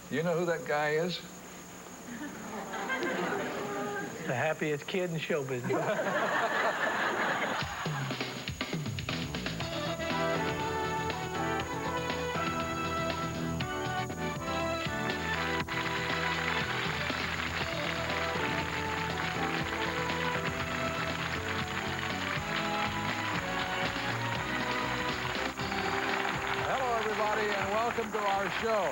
You know who that guy is? The happiest kid in show business. Hello, everybody, and welcome to our show.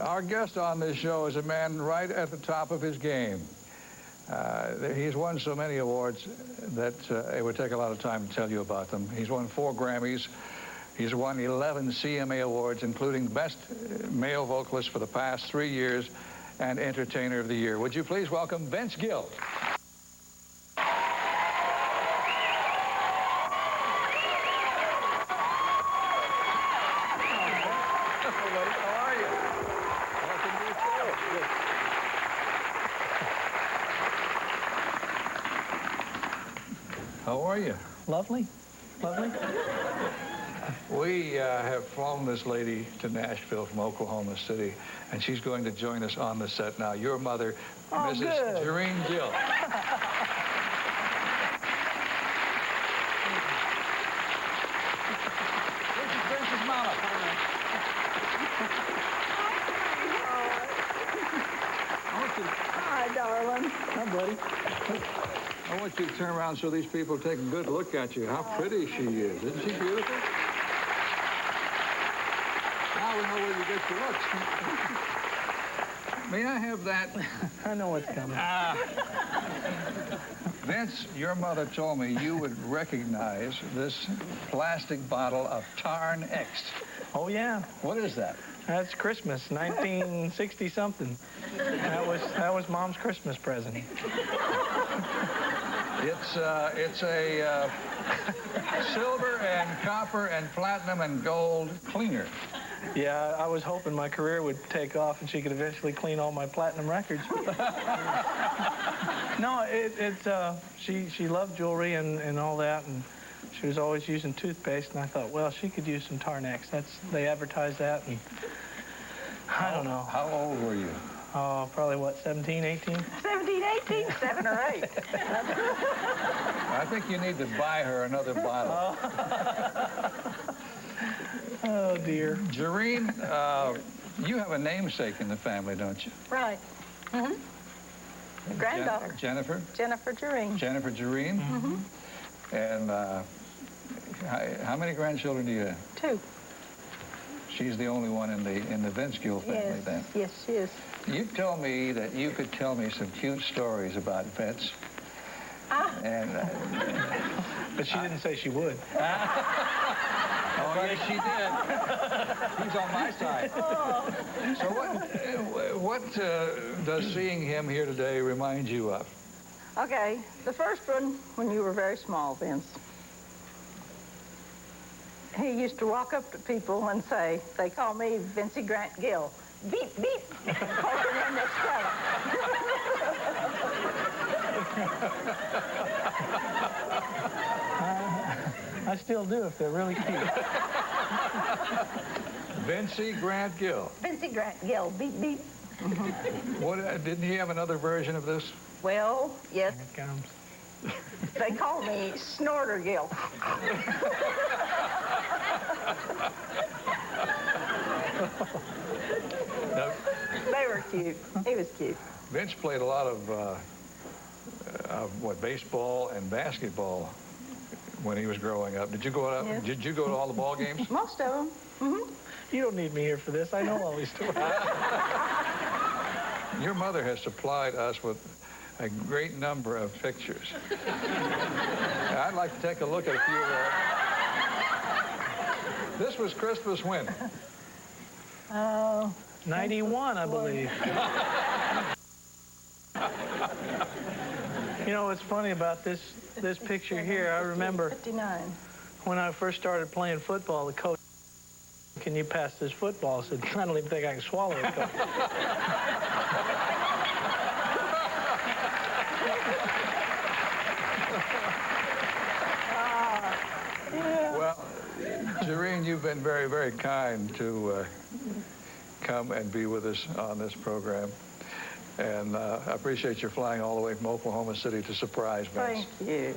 Our guest on this show is a man right at the top of his game. He's won so many awards that it would take a lot of time to tell you about them. He's won 4 Grammys. He's won 11 CMA Awards, including Best Male Vocalist for the past 3 years and Entertainer of the Year. Would you please welcome Vince Gill? How are you? Lovely. Lovely. We have flown this lady to Nashville from Oklahoma City, and she's going to join us on the set now. Your mother, Mrs. Good. Jareen Gill. This is Vince's mama. Hi, darling. Hi, buddy. I want you to turn around so these people take a good look at you. How pretty she is. Isn't she beautiful? Now we know where you get your looks. May I have that? I know what's coming. Vince, your mother told me you would recognize this plastic bottle of Tarn X. Oh, yeah. What is that? That's Christmas, 1960-something. That was Mom's Christmas present. It's a silver and copper and platinum and gold cleaner. Yeah, I was hoping my career would take off and she could eventually clean all my platinum records. No, she loved jewelry and all that, and she was always using toothpaste, and I thought, well, she could use some Tarn-X. They advertised that, and I don't know. How old were you? Oh, probably, what, 17, 18? 17, 18, 7 or 8. I think you need to buy her another bottle. Oh, dear. Jareen, you have a namesake in the family, don't you? Right. Mm-hmm. Granddaughter. Jennifer? Jennifer Jareen. Jennifer Jareen? Mm-hmm. And how many grandchildren do you have? 2. She's the only one in the Vince Gill family, Yes. then. Yes, she is. You told me that you could tell me some cute stories about Vince. And, But she didn't say she would. oh, yes, she did. He's on my side. Oh. So what does seeing him here today remind you of? Okay, the first one, when you were very small, Vince. He used to walk up to people and say, they call me Vincey Grant Gill. Beep, beep, poking in their stomach. I still do if they're really cute. Vincey Grant Gill. Vincey Grant Gill, beep, beep. What, didn't he have another version of this? Well, yes, Here it comes. they call me Snorter Gill. No. They were cute. He was cute. Vince played a lot of baseball and basketball when he was growing up. Did you go out? Yes. Did you go to all the ball games? Most of them. Mm-hmm. You don't need me here for this. I know all these stories. Your mother has supplied us with a great number of pictures. I'd like to take a look at a few of them. This was Christmas when? Oh. 91, I believe. You know what's funny about this picture here? I remember 59. when I first started playing football, the coach, "Can you pass this football?" I said, "I don't even think I can swallow it, Coach." Well, Jareen, you've been very, very kind to come and be with us on this program. And I appreciate your flying all the way from Oklahoma City to surprise Vince. Thank you.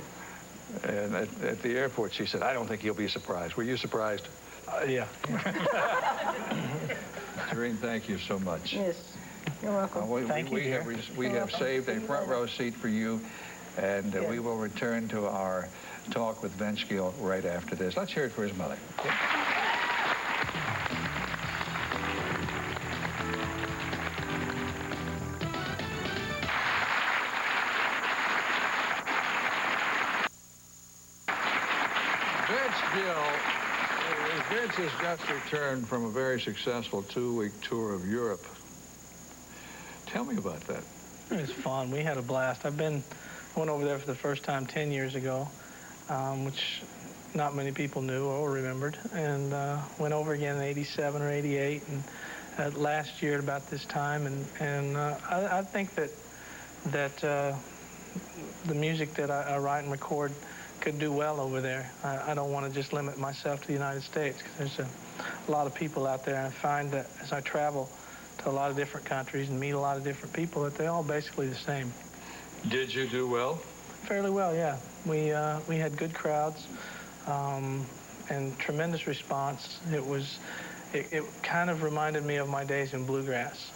And at the airport, she said, I don't think he'll be surprised. Were you surprised? Yeah. Serene, thank you so much. Yes, you're welcome. Thank you, dear. We have saved a front row seat for you, and Yes. we will return to our talk with Vince Gill right after this. Let's hear it for his mother. Vince Gill. Vince has just returned from a very successful 2-week tour of Europe. Tell me about that. It was fun. We had a blast. I went over there for the first time 10 years ago, which not many people knew or remembered, and went over again in 87 or 88, and last year at about this time. And I think that the music that I write and record could do well over there. I don't want to just limit myself to the United States, because there's a lot of people out there, and I find that as I travel to a lot of different countries and meet a lot of different people, that they're all basically the same. Did you do well? Fairly well, yeah. We had good crowds and tremendous response. It kind of reminded me of my days in bluegrass,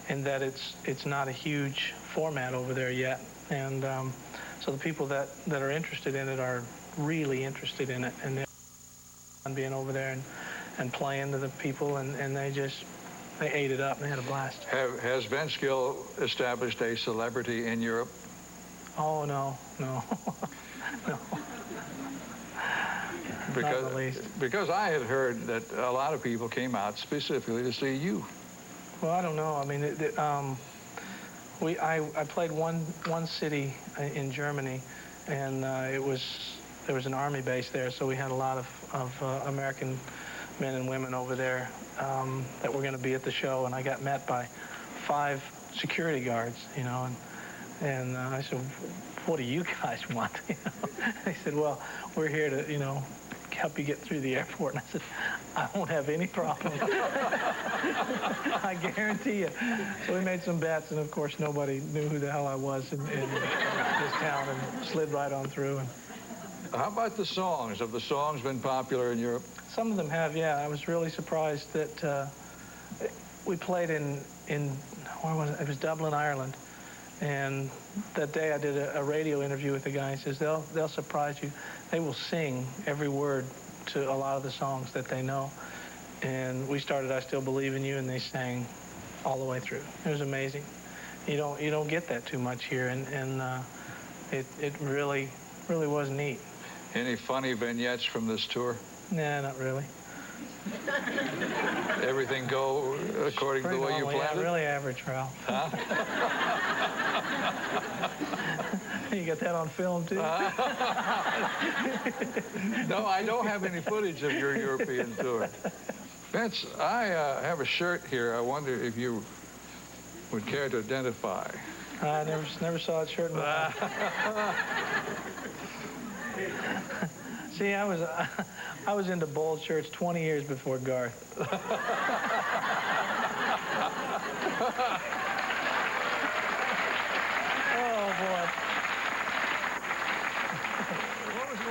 in that it's not a huge format over there yet, and so the people that are interested in it are really interested in it, and they're being over there and playing to the people, and they ate it up and they had a blast. Has Vince Gill established a celebrity in Europe? Oh, no. No. Not in the least. Because I had heard that a lot of people came out specifically to see you. Well, I don't know. I mean, I played one city in Germany, and there was an army base there, so we had a lot of American men and women over there that were going to be at the show, and I got met by 5 security guards, and I said, what do you guys want? They said, well, we're here to, help you get through the airport. And I said, I won't have any problem. I guarantee you. So we made some bets, and of course nobody knew who the hell I was in this town, and slid right on through. And how about the songs? Have the songs been popular in Europe? some of them have, yeah. I was really surprised that we played in where was it? It was Dublin, Ireland. And that day I did a radio interview with the guy. He says, they'll surprise you. They will sing every word to a lot of the songs that they know. And we started I Still Believe in You, and they sang all the way through. It was amazing. You don't get that too much here, and it really was neat. Any funny vignettes from this tour? Nah, not really. Everything go according to the way you planned yeah, it? really average, Ralph. Huh? You got that on film, too? No, I don't have any footage of your European tour. Vince, I have a shirt here. I wonder if you would care to identify. I never saw that shirt in my life. See, I was into bold shirts 20 years before Garth. Oh, boy.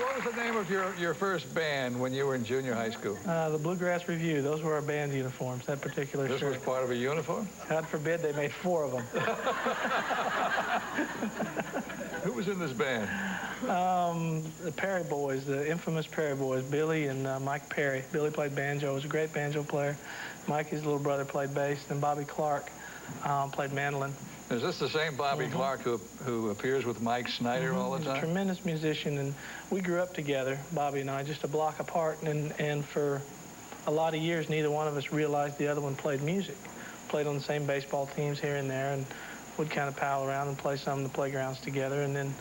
What was the name of your first band when you were in junior high school? The Bluegrass Review. Those were our band uniforms, that particular This shirt. was part of a uniform? God forbid they made 4 of them. Who was in this band? The Perry Boys, the infamous Perry Boys, Billy and Mike Perry. Billy played banjo, was a great banjo player. Mike, his little brother, played bass. Then Bobby Clark played mandolin. Is this the same Bobby Clark who appears with Mike Snyder all the He's time? a tremendous musician, and we grew up together, Bobby and I, just a block apart, and for a lot of years, neither one of us realized the other one played music. Played on the same baseball teams here and there, and would kind of pal around and play some of the playgrounds together, and then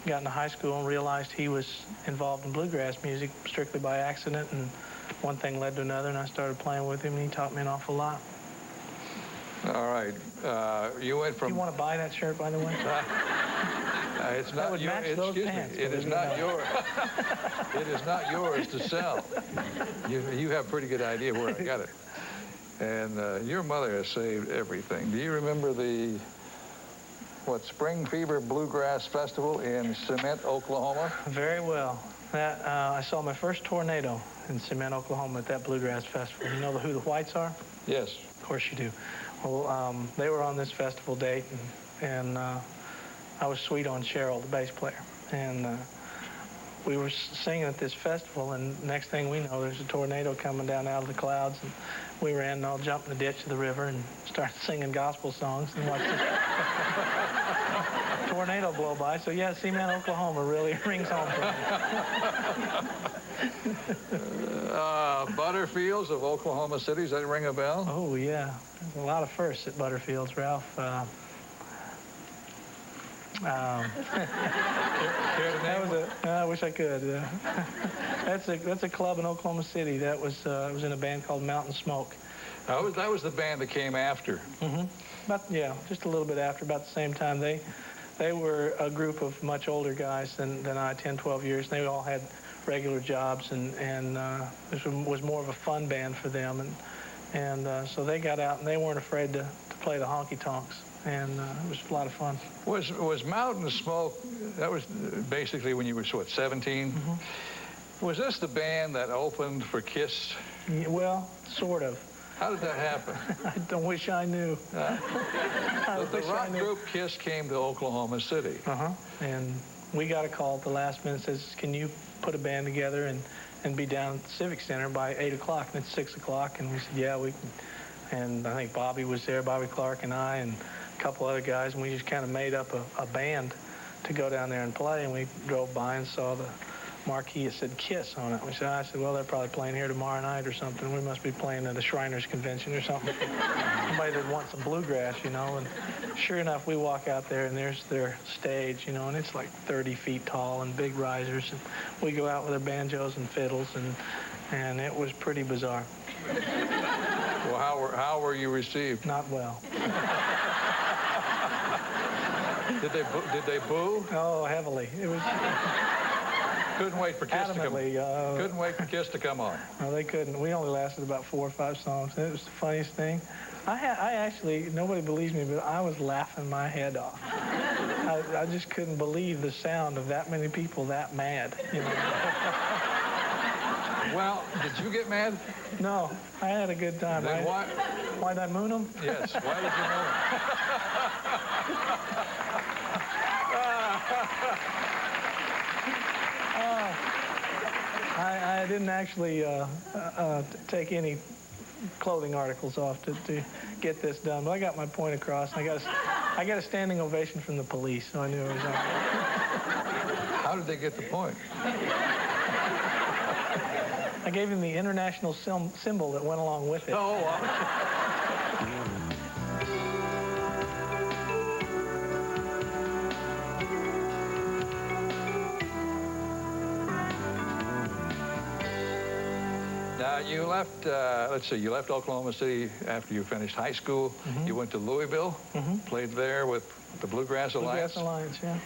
got into high school and realized he was involved in bluegrass music strictly by accident, and one thing led to another, and I started playing with him, and he taught me an awful lot. All right. You went from... Do you want to buy that shirt, by the way? It's That not would your, match those excuse me, pants, it is believe it or not yours. It is not yours to sell. You have a pretty good idea where I got it. And your mother has saved everything. Do you remember the, Spring Fever Bluegrass Festival in Cement, Oklahoma? Very well. That I saw my first tornado in Cement, Oklahoma at that Bluegrass Festival. You know who the Whites are? Yes. Of course you do. Well, they were on this festival date, and I was sweet on Cheryl, the bass player. And we were singing at this festival, and next thing we know, there's a tornado coming down out of the clouds, and we ran and all jumped in the ditch of the river and started singing gospel songs and watched this tornado blow by. So yeah, Cement, Oklahoma really rings home for me. Butterfields of Oklahoma City, does that ring a bell? Oh yeah, there's a lot of firsts at Butterfields, Ralph. I wish I could. That's a club in Oklahoma City. That was in a band called Mountain Smoke. That was the band that came after. Mm-hmm. Just a little bit after, about the same time. They were a group of much older guys than I, 10, 12 years. They all had regular jobs, and this was more of a fun band for them. And so they got out, and they weren't afraid to play the honky-tonks. And it was a lot of fun. Was Mountain Smoke, that was basically when you were, 17? Mm-hmm. Was this the band that opened for Kiss? Yeah, well, sort of. How did that happen? I don't wish I knew. The rock group Kiss came to Oklahoma City. And we got a call at the last minute, says, can you put a band together and be down at the Civic Center by 8 o'clock? And it's 6 o'clock, and we said, yeah, we can. And I think Bobby was there, Bobby Clark and I, and a couple other guys, and we just kind of made up a band to go down there and play. And we drove by and saw the marquee. It said Kiss on it. I said, well, they're probably playing here tomorrow night or something. We must be playing at a Shriners convention or something. Somebody that wants some bluegrass, you know. And sure enough, we walk out there, and there's their stage, you know, and it's like 30 feet tall and big risers. And we go out with our banjos and fiddles, and it was pretty bizarre. Well, how were you received? Not well. Did they boo? Oh, heavily. It was. Couldn't wait for Kiss to come. Couldn't wait for Kiss to come on. No, they couldn't. We only lasted about 4 or 5 songs. It was the funniest thing. I actually, nobody believes me, but I was laughing my head off. I just couldn't believe the sound of that many people that mad. You know? Well, did you get mad? No, I had a good time. Then why? Why'd I moon them? Yes. Why did you moon I didn't actually take any clothing articles off to get this done, but I got my point across. And I got a standing ovation from the police, so I knew it was on. How did they get the point? I gave him the international symbol that went along with it. Oh. Now, you left, you left Oklahoma City after you finished high school. Mm-hmm. You went to Louisville, played there with the Bluegrass Alliance. Bluegrass Alliance, yeah.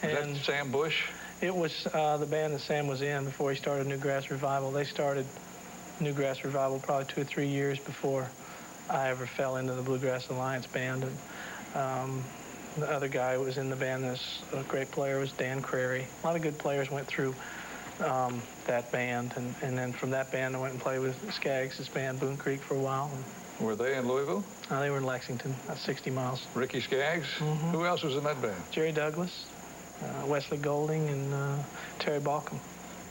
Was that Sam Bush? It was the band that Sam was in before he started Newgrass Revival. They started Newgrass Revival probably 2 or 3 years before I ever fell into the Bluegrass Alliance band. And the other guy who was in the band, this great player, was Dan Crary. A lot of good players went through that band, and then from that band I went and played with Skaggs' band, Boone Creek, for a while. Were they in Louisville? They were in Lexington, about 60 miles. Ricky Skaggs? Mm-hmm. Who else was in that band? Jerry Douglas, Wesley Golding, and Terry Balcom.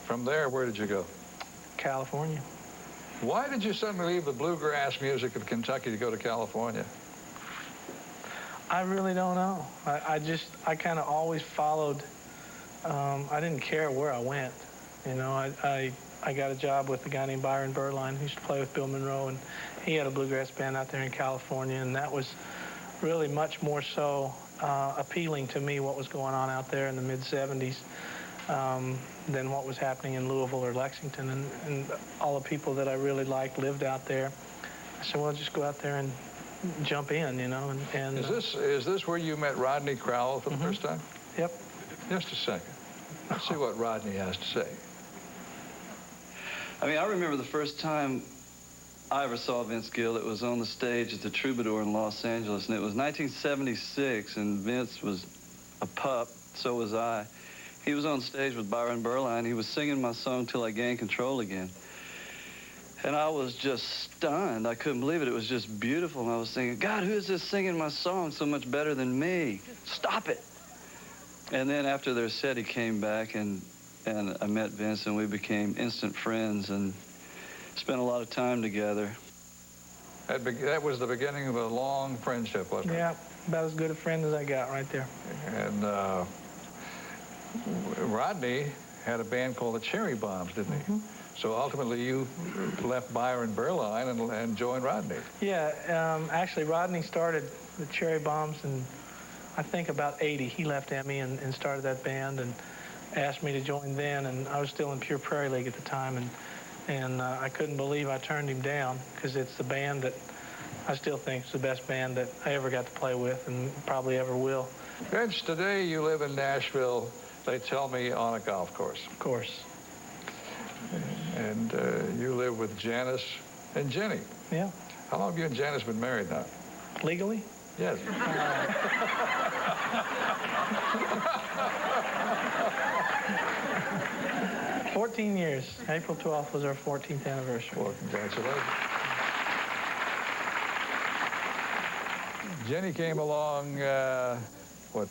From there, where did you go? California. Why did you suddenly leave the bluegrass music of Kentucky to go to California? I really don't know. I kind of always followed. I didn't care where I went. You know, I got a job with a guy named Byron Berline, who used to play with Bill Monroe, and he had a bluegrass band out there in California, and that was really much more so appealing to me, what was going on out there in the mid-'70s, than what was happening in Louisville or Lexington, and all the people that I really liked lived out there. I said, well, just go out there and jump in, you know. And Is this where you met Rodney Crowell for the first time? Yep. Just a second. Let's see what Rodney has to say. I mean, I remember the first time I ever saw Vince Gill. It was on the stage at the Troubadour in Los Angeles, and it was 1976, and Vince was a pup, so was I. He was on stage with Byron Berline. He was singing my song, Till I Gain Control Again. And I was just stunned. I couldn't believe it. It was just beautiful. And I was thinking, God, who is this singing my song so much better than me? Stop it. And then after their set, he came back, and I met Vince, and we became instant friends and spent a lot of time together. That was the beginning of a long friendship, wasn't it? Yeah, about as good a friend as I got right there. And Rodney had a band called the Cherry Bombs, didn't he? Mm-hmm. So ultimately you left and Berline and joined Rodney. Yeah, actually Rodney started the Cherry Bombs in, I think, about 80. He left Emmy and started that band and asked me to join then, and I was still in Pure Prairie League at the time, and I couldn't believe I turned him down, because it's the band that I still think is the best band that I ever got to play with and probably ever will. Vince, today you live in Nashville, they tell me, on a golf course. Of course. And you live with Janice and Jenny. Yeah. How long have you and Janice been married now? Legally? Yes. 14 years. April 12th was our 14th anniversary. Well, congratulations. Jenny came along, what,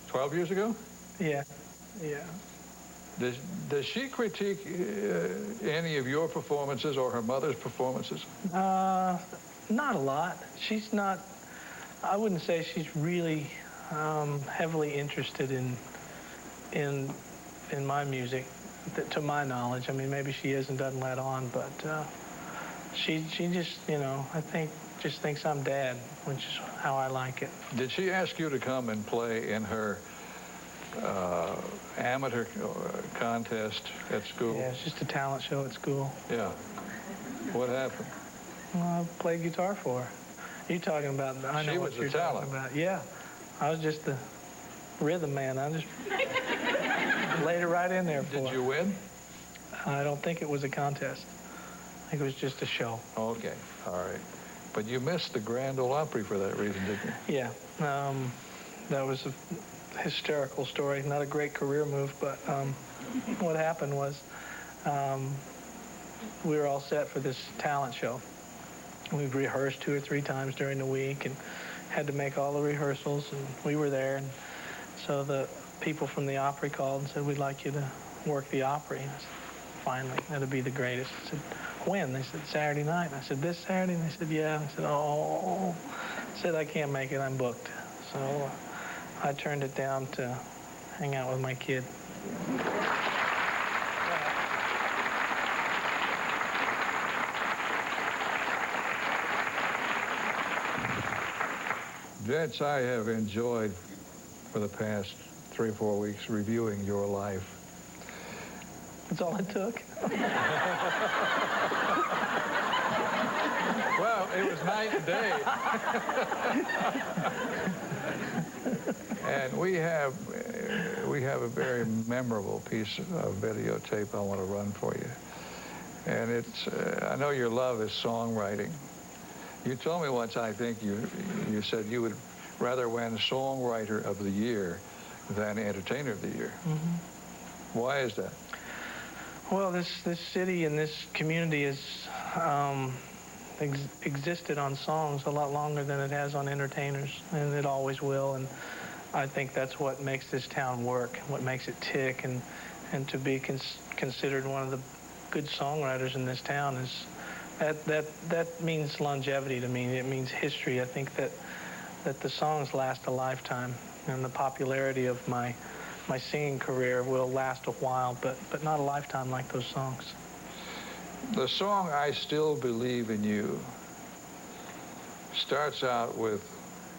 12 years ago? Yeah. Does she critique any of your performances or her mother's performances? Not a lot. She's not, I wouldn't say she's really heavily interested in my music, to my knowledge. I mean, maybe she is and doesn't let on, but she just, I think, just thinks I'm Dad, which is how I like it. Did she ask you to come and play in her amateur contest at school? Yeah, it's just a talent show at school. Yeah. What happened? Well, I played guitar for her. You're talking about, I know what you're talking about. Yeah, I was just the rhythm man. I just laid it right in there for her. Did you win? I don't think it was a contest. I think it was just a show. Okay, all right. But you missed the Grand Ole Opry for that reason, didn't you? Yeah, that was a hysterical story. Not a great career move, but what happened was we were all set for this talent show. We rehearsed 2 or 3 times during the week and had to make all the rehearsals, and we were there. And so the people from the Opry called and said, we'd like you to work the Opry. And I said, finally, that'll be the greatest. I said, when? They said, Saturday night. And I said, this Saturday? And they said, yeah. And I said, oh. I said, I can't make it, I'm booked. So I turned it down to hang out with my kid. Vince, I have enjoyed for the past 3 or 4 weeks reviewing your life. That's all it took. Well, it was night and day. And we have a very memorable piece of videotape I want to run for you. And it's, I know your love is songwriting. You told me once, I think you said you would rather win Songwriter of the Year than Entertainer of the Year. Mm-hmm. Why is that? Well, this city and this community has existed on songs a lot longer than it has on entertainers, and it always will. And I think that's what makes this town work, what makes it tick, and to be considered one of the good songwriters in this town is that means longevity to me. It means history. I think that the songs last a lifetime, and the popularity of my singing career will last a while, but not a lifetime like those songs. The song I Still Believe in You starts out with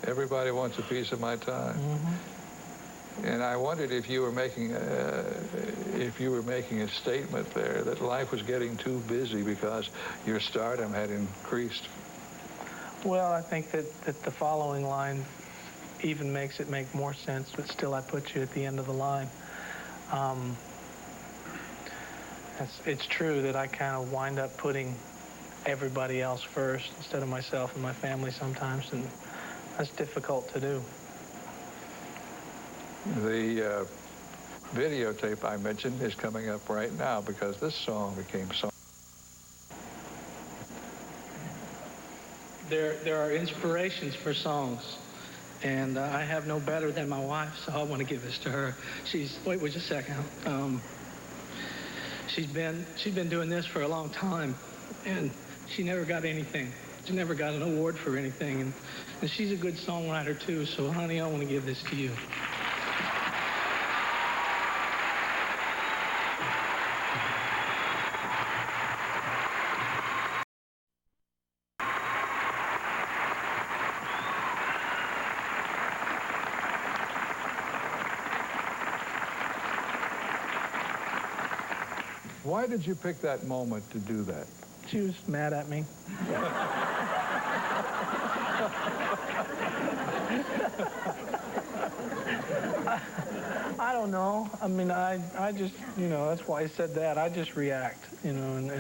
Everybody Wants a Piece of My Time. Mm-hmm. And I wondered if you were making a statement there that life was getting too busy because your stardom had increased. Well, I think that the following line even makes it make more sense, but still I put you at the end of the line. It's true that I kind of wind up putting everybody else first instead of myself and my family sometimes, and that's difficult to do. The videotape I mentioned is coming up right now because this song became so. There are inspirations for songs, and I have no better than my wife, so I want to give this to her. Wait just a second. She's been doing this for a long time, and she never got anything. She never got an award for anything, and she's a good songwriter too, so honey, I want to give this to you. Why did you pick that moment to do that? She was mad at me. I don't know. I mean, I just, that's why I said that. I just react, and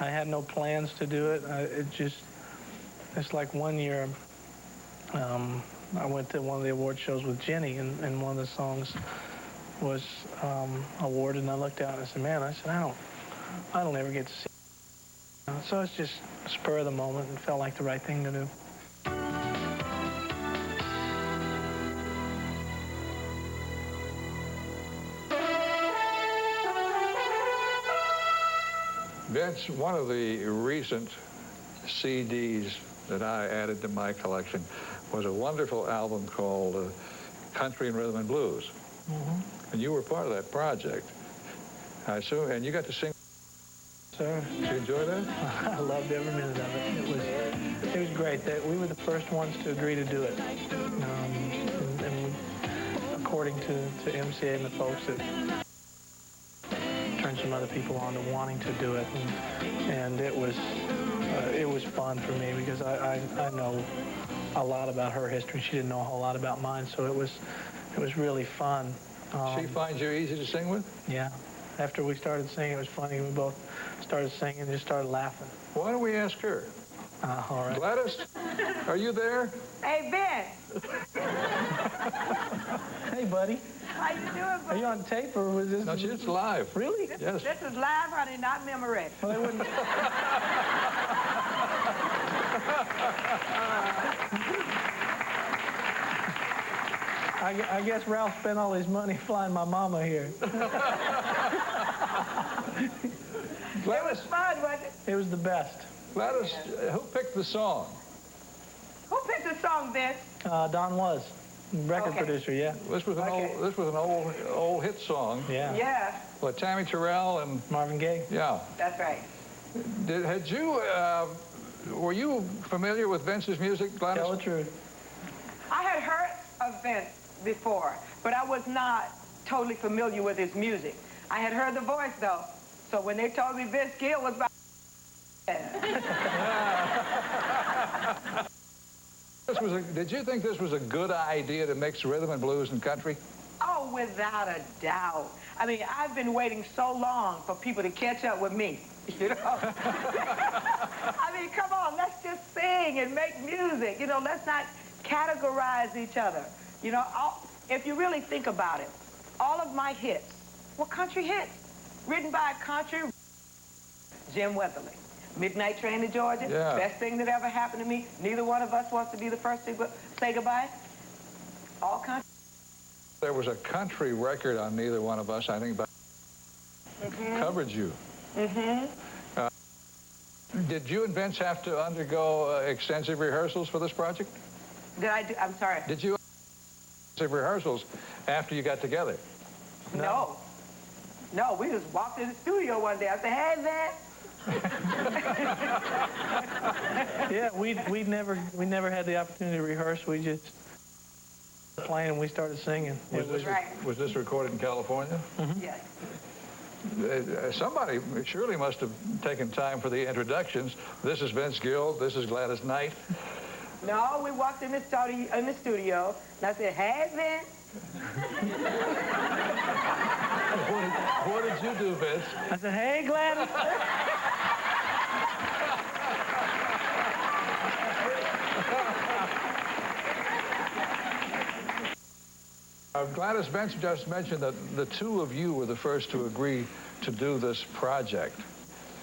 I had no plans to do it. It's like one year, I went to one of the award shows with Jenny, and one of the songs was awarded, and I looked out and I said, man, I don't ever get to see it. So it's just a spur of the moment and felt like the right thing to do. Vince, one of the recent CDs that I added to my collection was a wonderful album called Country and Rhythm and Blues. Mm-hmm. And you were part of that project, I assume, and you got to sing. Sir. Did you enjoy that? I loved every minute of it. It was great. We were the first ones to agree to do it. And according to MCA and the folks, it turned some other people on to wanting to do it. And it was fun for me because I know a lot about her history. She didn't know a whole lot about mine, so it was really fun. She finds you easy to sing with? Yeah. After we started singing, it was funny. We both started singing and just started laughing. Why don't we ask her? All right. Gladys, are you there? Hey, Ben. Hey, buddy. How you doing, buddy? Are you on tape or was this? No, it's live. Really? Yes. This is live, honey, not memory. Well, they wouldn't. I guess Ralph spent all his money flying my mama here. It was fun, wasn't it? It was the best. Gladys, who picked the song? Who picked the song, Ben? Don was record producer. Yeah. This was an old hit song. Yeah. Yeah, With Tammy Terrell and Marvin Gaye. yeah. that's right. Were you familiar with Vince's music, Gladys? Tell the truth. I had heard of Vince before, but I was not totally familiar with his music. I had heard the voice, though. So when they told me Vince Gill was about Did you think this was a good idea to mix rhythm and blues and country? Oh, without a doubt. I mean, I've been waiting so long for people to catch up with me, you know? I mean, come on, let's just sing and make music. You know, let's not categorize each other. You know, if you really think about it, all of my hits were country hits, written by a country Jim Weatherly. Midnight Train to Georgia, yeah. Best thing that ever happened to me. Neither one of us wants to be the first to say goodbye. All country. There was a country record on Neither One of Us, I think, about covered you. Did you and Vince have to undergo extensive rehearsals for this project? Did I do? I'm sorry. Did you extensive rehearsals after you got together? No. No, we just walked in the studio one day. I said, hey, man. Yeah, we never had the opportunity to rehearse. We just playing and we started singing. Was this recorded in California? Yes. Somebody surely must have taken time for the introductions. This is Vince Gill. This is Gladys Knight. No, we walked in the studio, and I said, hey, Vince. What did you do, Vince? I said, hey, Gladys. Gladys Benson just mentioned that the two of you were the first to agree to do this project.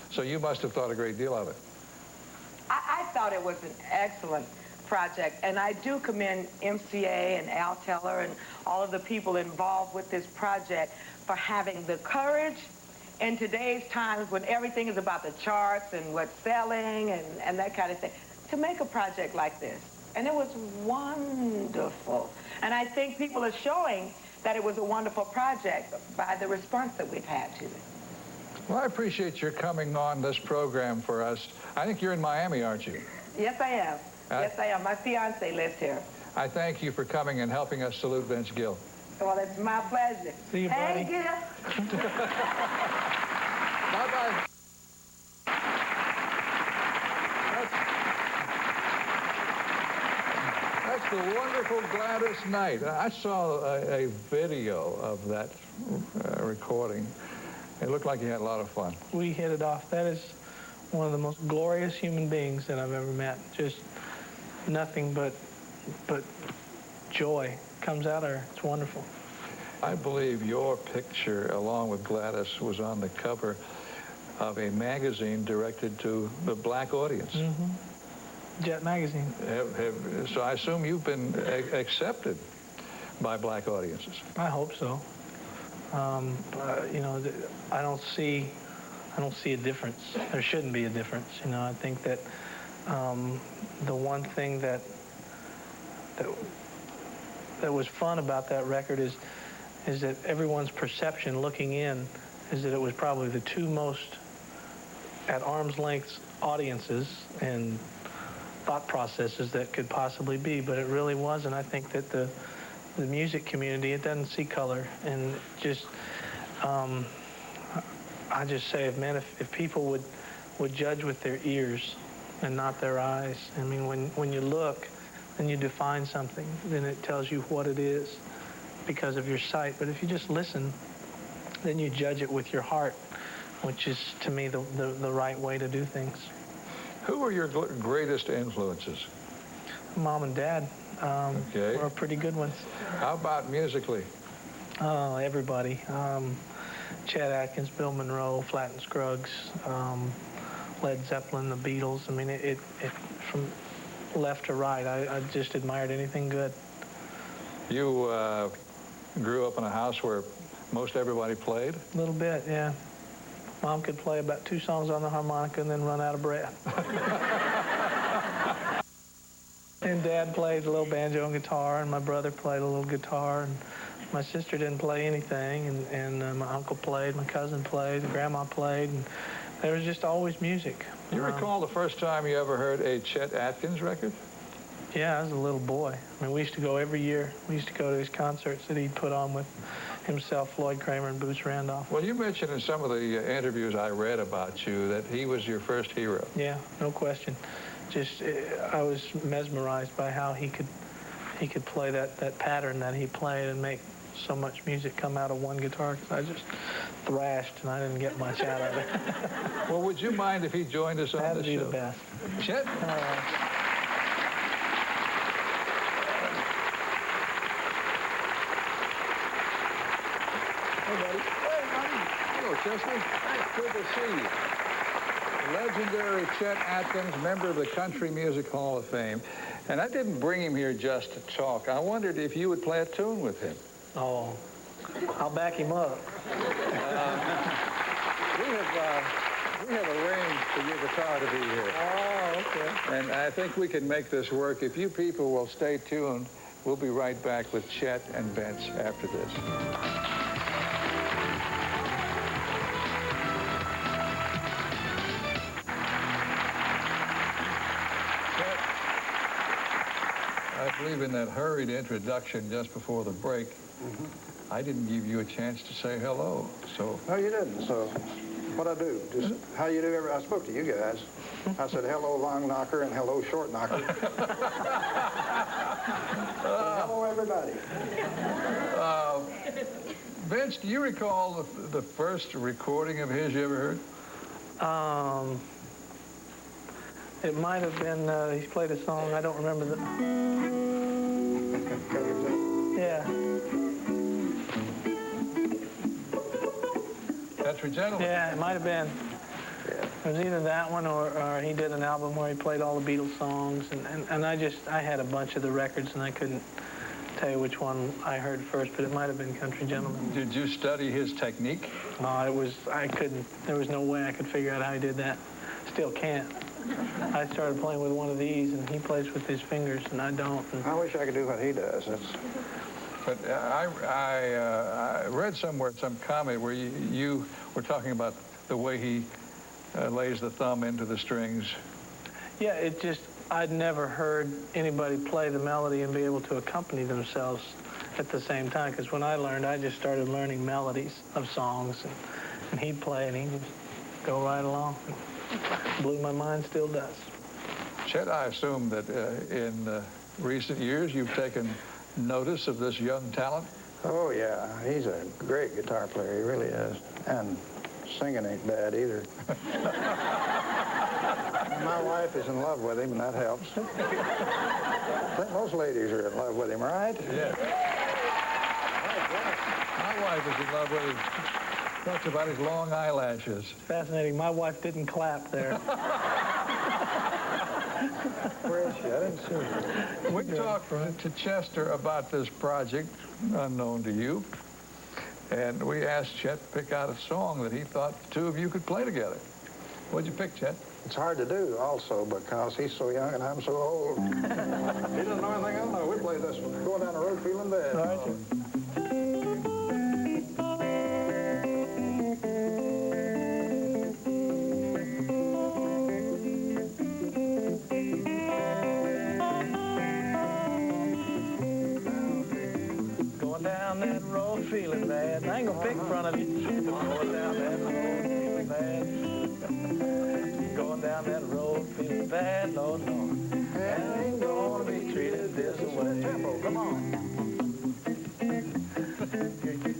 So you must have thought a great deal of it. I thought it was an excellent project, and I do commend MCA and Al Teller and all of the people involved with this project for having the courage in today's times when everything is about the charts and what's selling and that kind of thing, to make a project like this. And it was wonderful. And I think people are showing that it was a wonderful project by the response that we've had to it. Well, I appreciate your coming on this program for us. I think you're in Miami, aren't you? Yes, I am. Yes, I am. My fiance lives here. I thank you for coming and helping us salute Vince Gill. Well, it's my pleasure. See you, buddy. Hey, Gill. Bye-bye. That's the wonderful Gladys Knight. I saw a video of that recording. It looked like you had a lot of fun. We hit it off. That is one of the most glorious human beings that I've ever met. Just nothing but joy comes out of her. It's wonderful. I believe your picture, along with Gladys, was on the cover of a magazine directed to the black audience. Mm-hmm. Jet magazine. So I assume you've been accepted by black audiences. I hope so. You know, I don't see a difference. There shouldn't be a difference. You know, I think that the one thing that was fun about that record is that everyone's perception looking in is that it was probably the two most at arm's length audiences and thought processes that could possibly be, but it really wasn't. I think that the music community, it doesn't see color, and just I just say, man, if people would judge with their ears and not their eyes. I mean, when you look and you define something, then it tells you what it is because of your sight. But if you just listen, then you judge it with your heart, which is, to me, the right way to do things. Who were your greatest influences? Mom and Dad Okay. were pretty good ones. How about musically? Oh, everybody. Chet Atkins, Bill Monroe, Flatt and Scruggs, Led Zeppelin, the Beatles. I mean, it from left to right, I just admired anything good. You grew up in a house where most everybody played? A little bit, yeah. Mom could play about 2 songs on the harmonica and then run out of breath. And Dad played a little banjo and guitar, and my brother played a little guitar, and my sister didn't play anything, and my uncle played, my cousin played, grandma played, and there was just always music. You recall the first time you ever heard a Chet Atkins record? Yeah, I was a little boy. I mean, we used to go every year. We used to go to his concerts that he'd put on with himself, Floyd Kramer, and Boots Randolph. Well, you mentioned in some of the interviews I read about you that he was your first hero. Yeah, no question. Just, I was mesmerized by how he could play that pattern that he played and make so much music come out of one guitar, because I just thrashed and I didn't get much out of it. Well, would you mind if he joined us on the show? That'd be the best. Chet? Hey, buddy. Hey, buddy. Hello, Chester. Hey, good to see you. Legendary Chet Atkins, member of the Country Music Hall of Fame. And I didn't bring him here just to talk. I wondered if you would play a tune with him. Oh, I'll back him up. We have arranged for your guitar to be here. Oh, okay. And I think we can make this work. If you people will stay tuned, we'll be right back with Chet and Vince after this. I believe in that hurried introduction just before the break, I didn't give you a chance to say hello, so... No, you didn't, so What I do? Just how you do I spoke to you guys. I said, hello, long knocker, and hello, short knocker. Hello, everybody. Vince, do you recall the first recording of his you ever heard? It might have been, he played a song, I don't remember the... Yeah. Country Gentleman. Yeah, it might have been. Yeah. It was either that one or he did an album where he played all the Beatles songs. And I had a bunch of the records and I couldn't tell you which one I heard first, but it might have been Country Gentleman. Did you study his technique? No, I couldn't. There was no way I could figure out how he did that. Still can't. I started playing with one of these, and he plays with his fingers, and I don't. And I wish I could do what he does. But I read somewhere some comment where you were talking about the way he lays the thumb into the strings. Yeah, I'd never heard anybody play the melody and be able to accompany themselves at the same time, because when I learned, I just started learning melodies of songs, and he'd play, and he'd just go right along. Blew my mind, still does. Chet, I assume that in recent years you've taken notice of this young talent? Oh, yeah. He's a great guitar player. He really is. And singing ain't bad either. My wife is in love with him, and that helps. I think most ladies are in love with him, right? Yeah. My wife is in love with him. Talks about his long eyelashes. Fascinating. My wife didn't clap there. Where is she? I didn't see her. We talked to Chester about this project, unknown to you, and we asked Chet to pick out a song that he thought the two of you could play together. What'd you pick, Chet? It's hard to do, also, because he's so young and I'm so old. He doesn't know anything I know. We played this one, going down the road feeling bad. All right. Feeling bad. I ain't gonna pick in front of you. Going down that road, feeling bad. Going down that road, feeling bad, Lord, Lord. I ain't gonna be treated this way. Tempo, come on.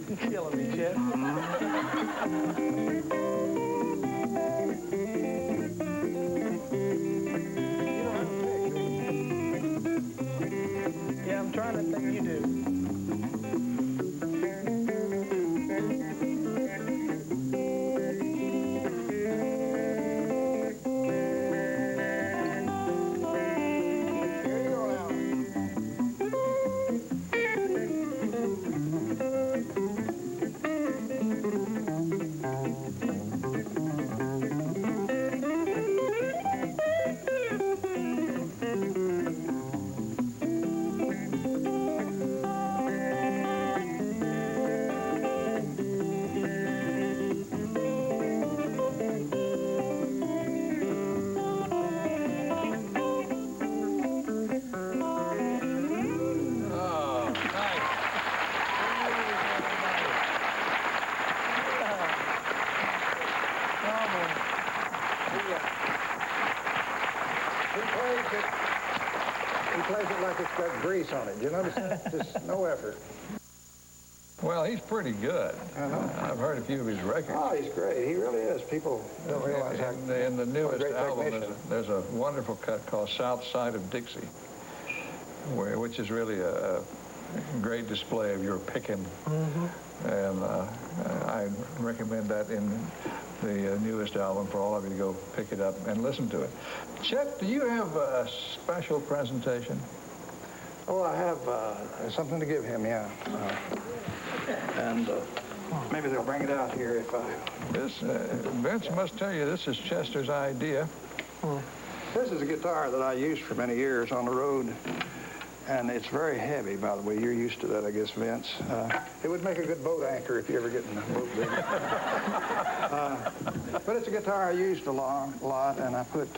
You're killing me, Chet. Yeah, I'm trying to think you do. He plays it like it's got grease on it. You notice that? Just no effort. Well, he's pretty good. I've heard a few of his records. Oh, he's great. He really is. People don't realize how in the newest great album, technician. there's a wonderful cut called South Side of Dixie, which is really a great display of your picking. And I recommend that in the newest album for all of you to go pick it up and listen to it. Chet, do you have a special presentation? Oh, I have something to give him, yeah. And maybe they'll bring it out here if I... This, Vince must tell you, this is Chester's idea. This is a guitar that I used for many years on the road. And it's very heavy, by the way. You're used to that, I guess, Vince. It would make a good boat anchor if you ever get in a boat big. But it's a guitar I used a lot, and I put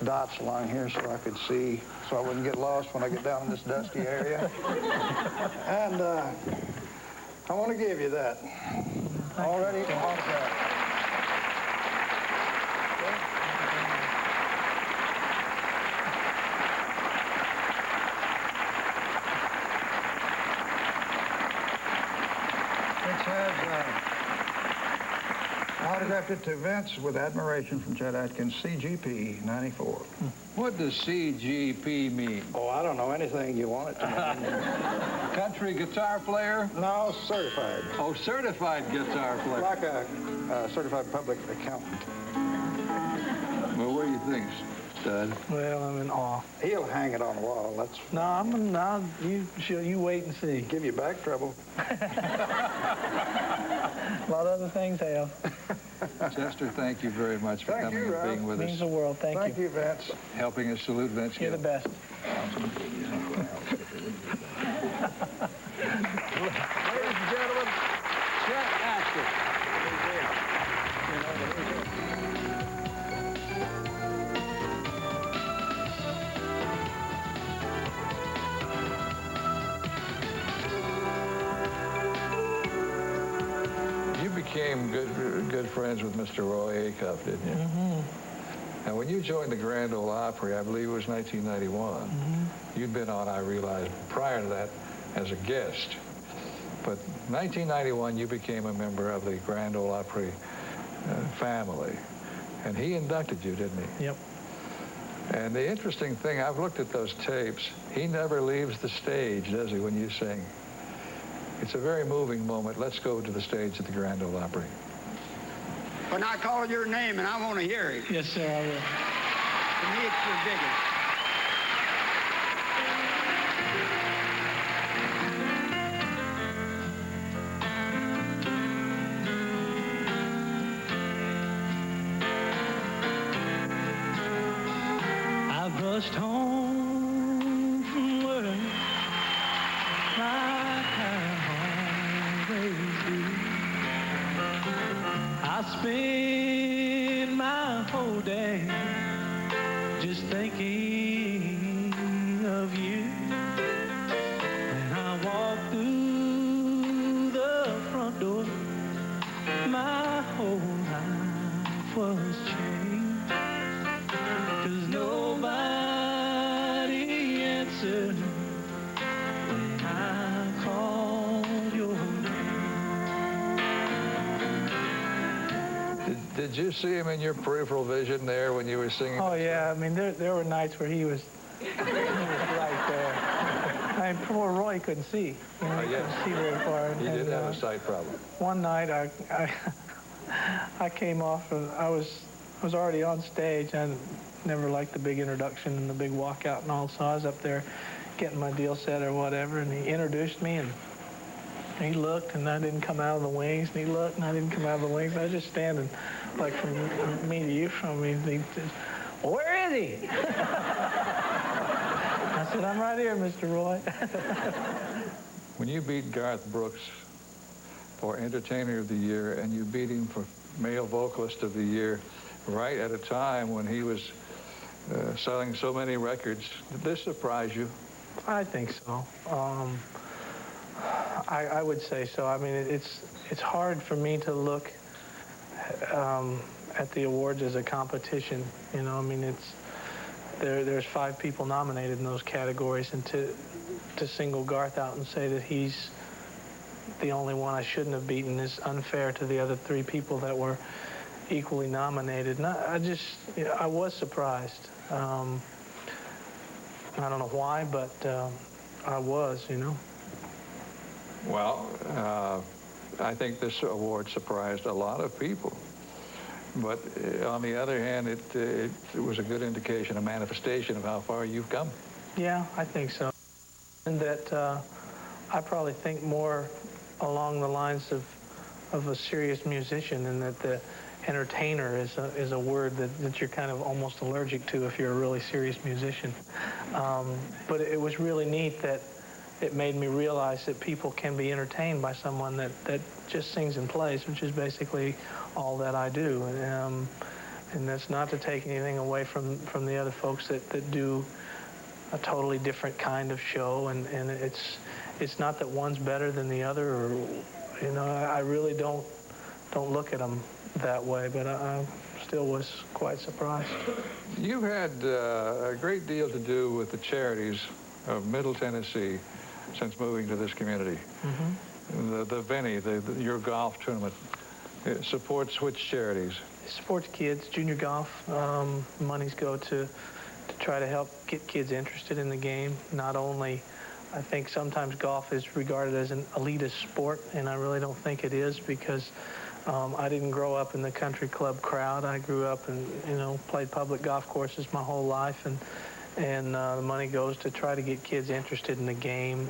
dots along here so I could see, so I wouldn't get lost when I get down in this dusty area. And I want to give you that. Already on that. Vince has autographed it to Vince with admiration from Chet Atkins, CGP 94. What does CGP mean? Oh, I don't know anything you want it to mean. Country guitar player? No, certified. Oh, certified guitar player. Like a certified public accountant. Well, what do you think, Stud? Well, I'm in awe. He'll hang it on the wall. That's No, you wait and see. give you back trouble. A lot of other things have. Chester, thank you very much for Thank coming you, and being Ralph. with Means us, the world. Thank you. Vince. helping us salute Vince You're Gill. the best. Ladies and gentlemen, Chet Atkins. You became good friends with Mr. Roy Acuff, didn't you? Mm-hmm. And when you joined the Grand Ole Opry, I believe it was 1991, Mm-hmm. you'd been on, I realized, prior to that as a guest. But 1991, you became a member of the Grand Ole Opry family. And he inducted you, didn't he? Yep. And the interesting thing, I've looked at those tapes, he never leaves the stage, does he, when you sing? It's a very moving moment. Let's go to the stage at the Grand Ole Opry. When I call your name and I want to hear it, Yes, sir, I will. to me it's your biggest. I rushed home from work like I always do. I spend my whole day just thinking of you. When I walk through the front door, my whole life was changed. 'Cause nobody answered when I called your name. Did you see him in your peripheral vision there when you were singing? Oh yeah, I mean there were nights where he was right there. I mean, poor Roy couldn't see. You know, he yes. couldn't see very far. He did have a sight problem. One night I came off and I was already on stage. I never liked the big introduction and the big walkout and all, so I was up there getting my deal set or whatever, and he introduced me, and he looked, and I didn't come out of the wings, and he looked, and I didn't come out of the wings. I was just standing, like from me to you, from me. He said, well, where is he? I said, I'm right here, Mr. Roy. When you beat Garth Brooks for Entertainer of the Year, and you beat him for Male Vocalist of the Year, right at a time when he was selling so many records, did this surprise you? I think so. I would say so. I mean, it's hard for me to look at the awards as a competition. You know, I mean, there's 5 people nominated in those categories, and to single Garth out and say that he's the only one I shouldn't have beaten is unfair to the other 3 people that were equally nominated. And I was surprised. I don't know why, but I was, you know. Well, I think this award surprised a lot of people. But on the other hand, it was a good indication, a manifestation of how far you've come. Yeah, I think so. And that I probably think more along the lines of a serious musician, and that the entertainer is a word that you're kind of almost allergic to if you're a really serious musician. But it was really neat that it made me realize that people can be entertained by someone that just sings and plays, which is basically all that I do. And that's not to take anything away from the other folks that do a totally different kind of show, and it's not that one's better than the other, or, you know, I really don't look at them that way, but I still was quite surprised. You've had a great deal to do with the charities of Middle Tennessee since moving to this community. Mm-hmm. the Vinny, your golf tournament, supports which charities? It supports kids, junior golf. Monies go to try to help get kids interested in the game. Not only, I think sometimes golf is regarded as an elitist sport, and I really don't think it is, because I didn't grow up in the country club crowd. I grew up and, played public golf courses my whole life, and the money goes to try to get kids interested in the game,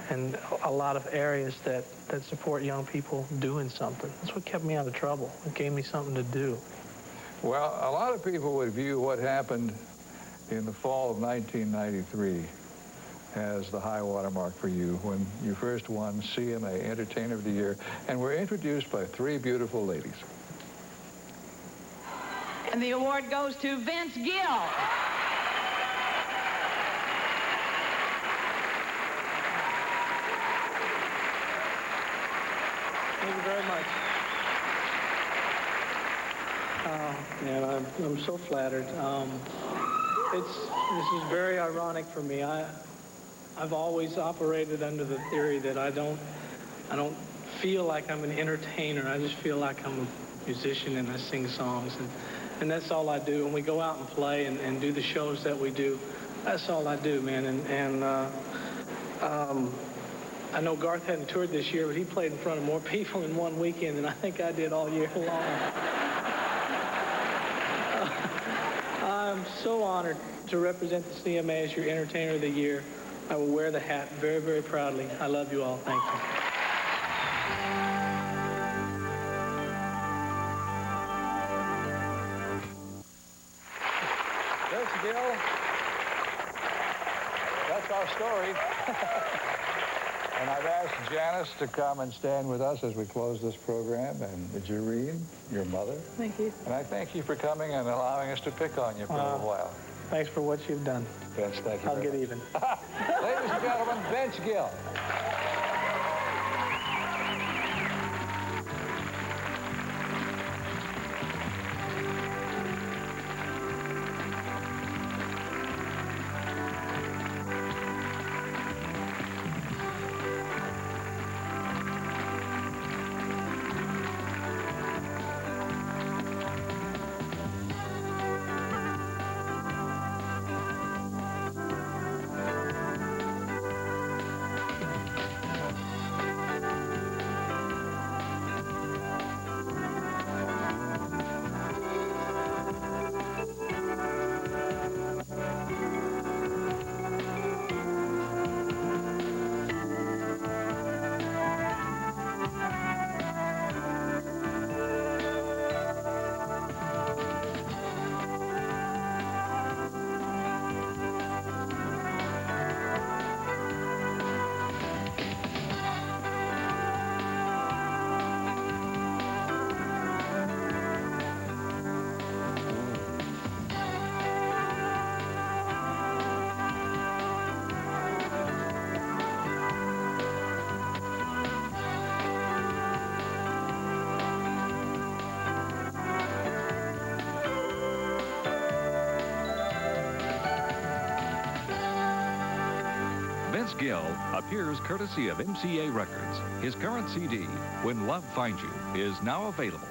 and a lot of areas that support young people doing something. That's what kept me out of trouble. It gave me something to do. Well, a lot of people would view what happened in the fall of 1993 as the high water mark for you, when you first won CMA Entertainer of the Year and were introduced by 3 beautiful ladies. And the award goes to Vince Gill. Thank you very much. Man, I'm so flattered. This is very ironic for me. I've always operated under the theory that I don't feel like I'm an entertainer. I just feel like I'm a musician and I sing songs, and that's all I do. And we go out and play and do the shows that we do. That's all I do, man. And I know Garth hadn't toured this year, but he played in front of more people in one weekend than I think I did all year long. I'm so honored to represent the CMA as your Entertainer of the Year. I will wear the hat very, very proudly. I love you all. Thank you. There's Gill. That's our story. And I've asked Janice to come and stand with us as we close this program, and Jareen, your mother. Thank you. And I thank you for coming and allowing us to pick on you for a little while. Thanks for what you've done. Vince, thank you. I'll get even. Ladies and gentlemen, Vince Gill. Vince Gill appears courtesy of MCA Records. His current CD, When Love Finds You, is now available.